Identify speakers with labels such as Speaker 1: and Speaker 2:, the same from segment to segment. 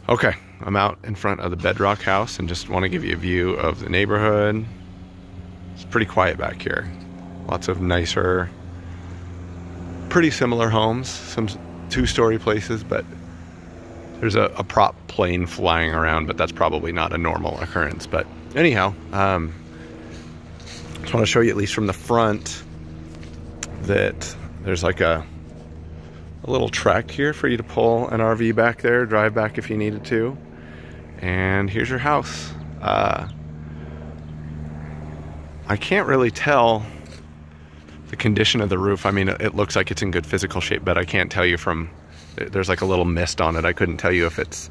Speaker 1: Okay, I'm out in front of the Bedrock house and just want to give you a view of the neighborhood. It's pretty quiet back here. Lots of nicer, pretty similar homes, some two-story places, but there's a prop plane flying around, but that's probably not a normal occurrence. But anyhow, just want to show you, at least from the front, that there's like a little track here for you to pull an RV back there, drive back if you needed to. And here's your house. I can't really tell the condition of the roof. I mean, it looks like it's in good physical shape, but I can't tell you from, there's like a little mist on it. I couldn't tell you if it's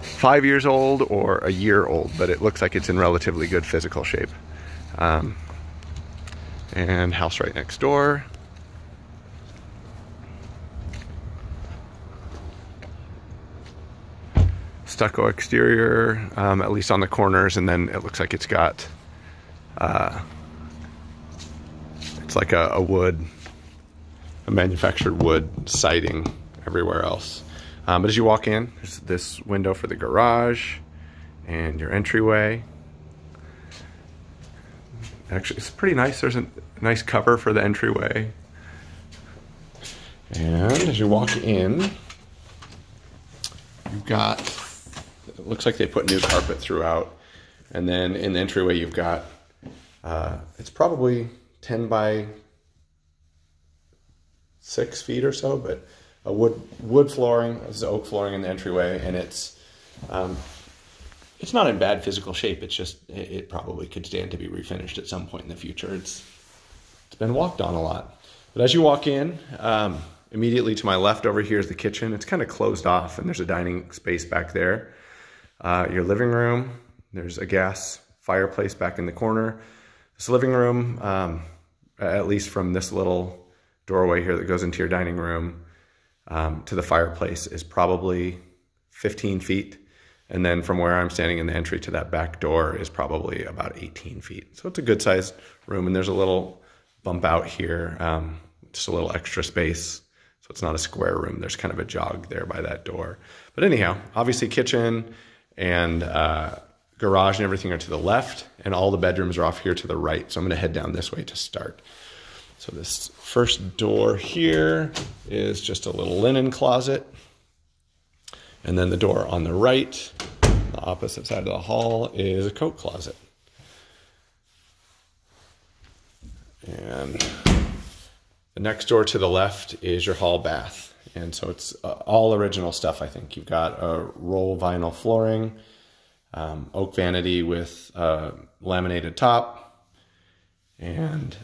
Speaker 1: 5 years old or a year old, but it looks like it's in relatively good physical shape. And house right next door. Stucco exterior, at least on the corners, and then it looks like it's got it's like a manufactured wood siding everywhere else. But as you walk in, there's this window for the garage and your entryway. Actually, it's pretty nice. There's a nice cover for the entryway. And as you walk in, you've got, it looks like they put new carpet throughout. And then in the entryway, you've got, it's probably 10 by 6 feet or so, but a wood flooring. This is oak flooring in the entryway, and it's not in bad physical shape. It's just, it probably could stand to be refinished at some point in the future. It's been walked on a lot. But as you walk in, immediately to my left over here is the kitchen. It's kind of closed off, and there's a dining space back there. Your living room, there's a gas fireplace back in the corner. This living room, at least from this little doorway here that goes into your dining room to the fireplace, is probably 15 feet. And then from where I'm standing in the entry to that back door is probably about 18 feet. So it's a good sized room, and there's a little bump out here, just a little extra space. So it's not a square room. There's kind of a jog there by that door. But anyhow, obviously kitchen and garage and everything are to the left, and all the bedrooms are off here to the right. So I'm going to head down this way to start. So this first door here is just a little linen closet. And then the door on the right, the opposite side of the hall, is a coat closet. And the next door to the left is your hall bath. And so it's all original stuff, I think. You've got a roll vinyl flooring, oak vanity with laminated top, and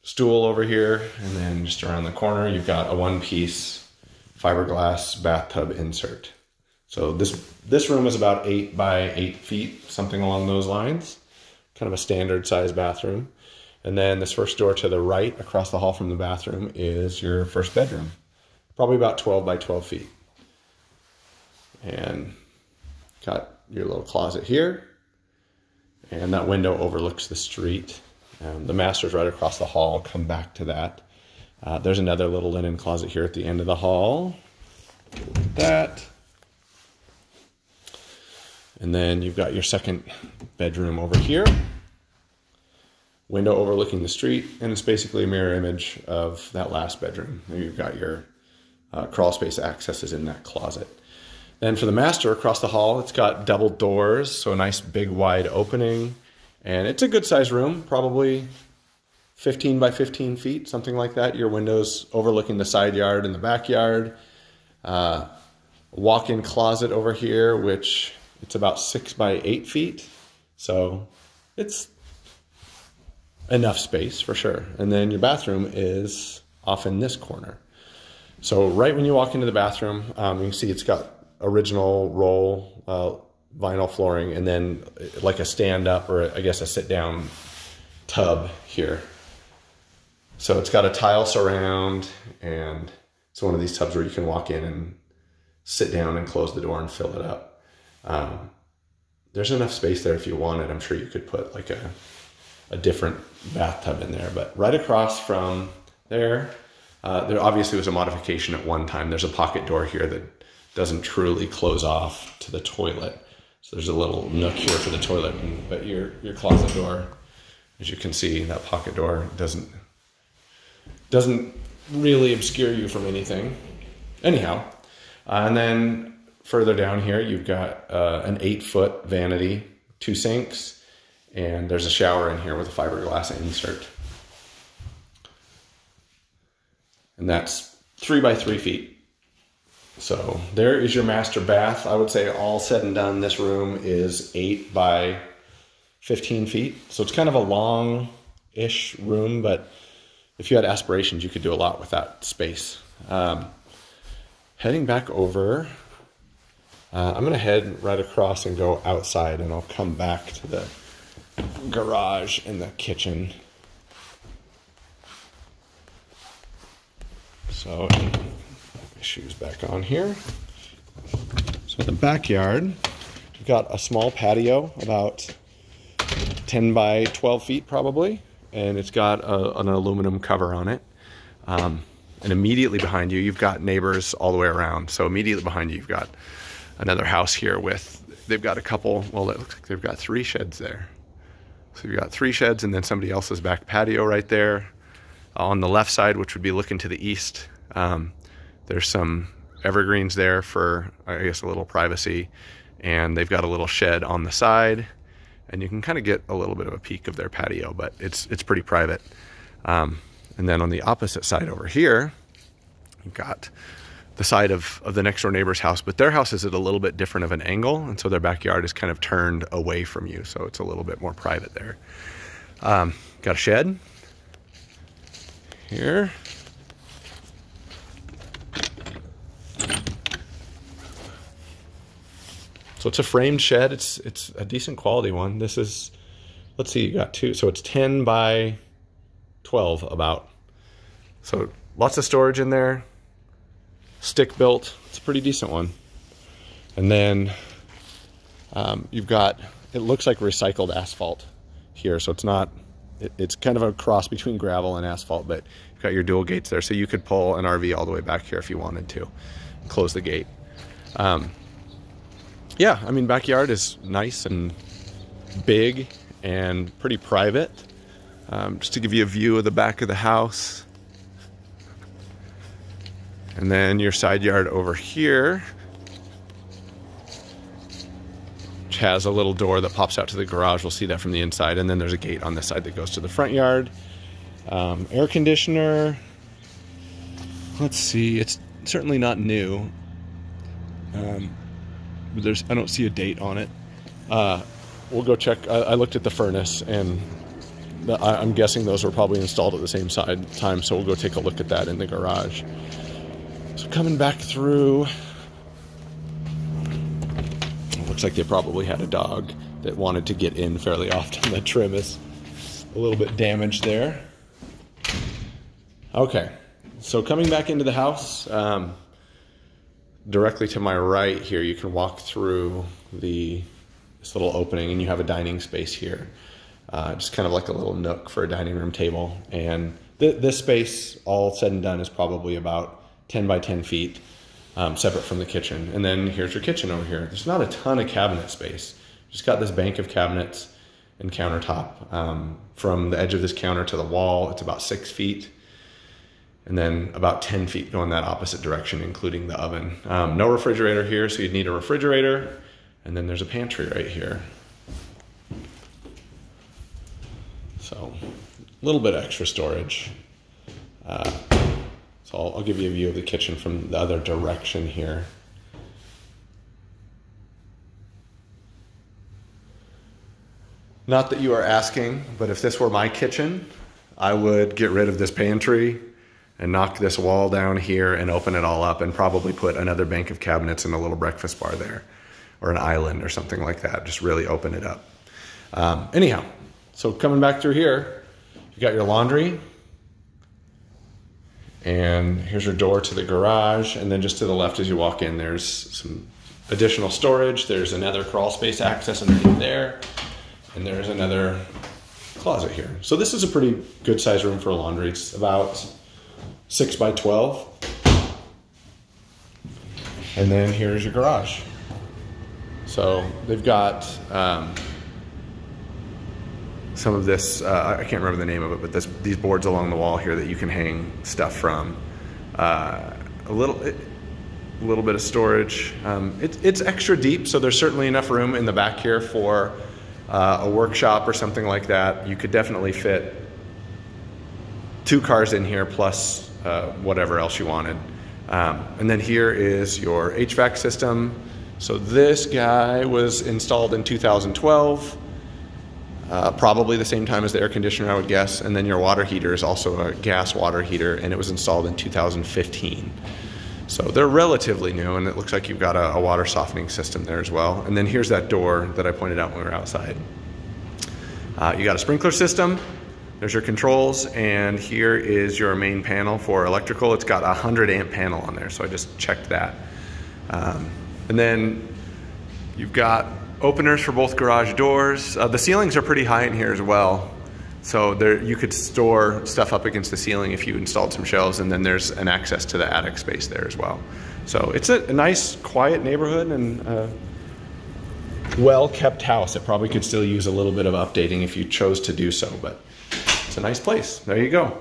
Speaker 1: stool over here. And then just around the corner, you've got a one-piece fiberglass bathtub insert. So this room is about 8 by 8 feet, something along those lines. Kind of a standard size bathroom. And then this first door to the right, across the hall from the bathroom, is your first bedroom. Probably about 12 by 12 feet. And got your little closet here. And that window overlooks the street. The master's right across the hall. Come back to that. There's another little linen closet here at the end of the hall. Look at that. And then you've got your second bedroom over here. Window overlooking the street, and it's basically a mirror image of that last bedroom. And you've got your crawl space accesses in that closet. Then for the master across the hall, it's got double doors, so a nice big wide opening. And it's a good size room, probably 15 by 15 feet, something like that. Your windows overlooking the side yard and the backyard. Walk-in closet over here, which it's about 6 by 8 feet. So it's enough space for sure. And then your bathroom is off in this corner. So right when you walk into the bathroom, you can see it's got original roll vinyl flooring, and then like a stand-up, or I guess a sit-down tub here. So it's got a tile surround, and it's one of these tubs where you can walk in and sit down and close the door and fill it up. There's enough space there if you wanted. I'm sure you could put like a different bathtub in there. But right across from there, there obviously was a modification at one time. There's a pocket door here that doesn't truly close off to the toilet. So there's a little nook here for the toilet, but your closet door, as you can see, that pocket door doesn't really obscure you from anything. Anyhow, and then further down here, you've got an 8-foot vanity, 2 sinks, and there's a shower in here with a fiberglass insert. And that's 3 by 3 feet. So there is your master bath. I would say all said and done, this room is 8 by 15 feet. So it's kind of a long-ish room, but if you had aspirations, you could do a lot with that space. Heading back over, I'm gonna head right across and go outside, and I'll come back to the garage and the kitchen. So, put my shoes back on here. So in the backyard, we've got a small patio, about 10 by 12 feet probably, and it's got an aluminum cover on it. And immediately behind you, you've got neighbors all the way around. So immediately behind you, you've got another house here they've got a couple, well, it looks like they've got 3 sheds there. So you've got 3 sheds and then somebody else's back patio right there. On the left side, which would be looking to the east, there's some evergreens there for, I guess, a little privacy. And they've got a little shed on the side, and you can kind of get a little bit of a peek of their patio, but it's pretty private. And then on the opposite side over here, you've got the side of the next door neighbor's house, but their house is at a little bit different of an angle, and so their backyard is kind of turned away from you, so it's a little bit more private there. Got a shed here. So it's a framed shed. It's a decent quality one. This is, let's see, you got 2, so it's 10 by 12 about. So lots of storage in there. Stick built. It's a pretty decent one. And then you've got, it looks like recycled asphalt here. So it's not, it's kind of a cross between gravel and asphalt, but you've got your dual gates there. So you could pull an RV all the way back here if you wanted to. Close the gate. Yeah, I mean, backyard is nice and big and pretty private. Just to give you a view of the back of the house. And then your side yard over here, which has a little door that pops out to the garage. We'll see that from the inside. And then there's a gate on this side that goes to the front yard. Air conditioner. Let's see, it's certainly not new. I don't see a date on it. We'll go check. I looked at the furnace, and I'm guessing those were probably installed at the same time, so we'll go take a look at that in the garage. So coming back through, it looks like they probably had a dog that wanted to get in fairly often. The trim is a little bit damaged there. Okay, so coming back into the house, directly to my right here, you can walk through this little opening, and you have a dining space here. Just kind of like a little nook for a dining room table. And this space, all said and done, is probably about 10 by 10 feet, separate from the kitchen. And then here's your kitchen over here. There's not a ton of cabinet space. Just got this bank of cabinets and countertop. From the edge of this counter to the wall, it's about 6 feet. And then about 10 feet going that opposite direction, including the oven. No refrigerator here, so you'd need a refrigerator. And then there's a pantry right here. So a little bit of extra storage. So I'll give you a view of the kitchen from the other direction here. Not that you are asking, but if this were my kitchen, I would get rid of this pantry and knock this wall down here and open it all up and probably put another bank of cabinets and a little breakfast bar there, or an island or something like that. Just really open it up. Anyhow, so coming back through here, you got your laundry, and here's your door to the garage. And then just to the left as you walk in, there's some additional storage. There's another crawl space access underneath there, and there's another closet here. So this is a pretty good size room for laundry. It's about 6 by 12. And then here's your garage. So they've got some of this, I can't remember the name of it, but these boards along the wall here that you can hang stuff from. A little bit of storage. It's extra deep, so there's certainly enough room in the back here for a workshop or something like that. You could definitely fit 2 cars in here plus whatever else you wanted. And then here is your HVAC system. So this guy was installed in 2012, probably the same time as the air conditioner, I would guess. And then your water heater is also a gas water heater, and it was installed in 2015. So they're relatively new, and it looks like you've got a water softening system there as well. And then here's that door that I pointed out when we were outside. You got a sprinkler system. There's your controls, and here is your main panel for electrical. It's got a 100 amp panel on there, so I just checked that. And then you've got openers for both garage doors. The ceilings are pretty high in here as well. So there, you could store stuff up against the ceiling if you installed some shelves, and then there's an access to the attic space there as well. So it's a nice, quiet neighborhood and a well-kept house. It probably could still use a little bit of updating if you chose to do so, but it's a nice place. There you go.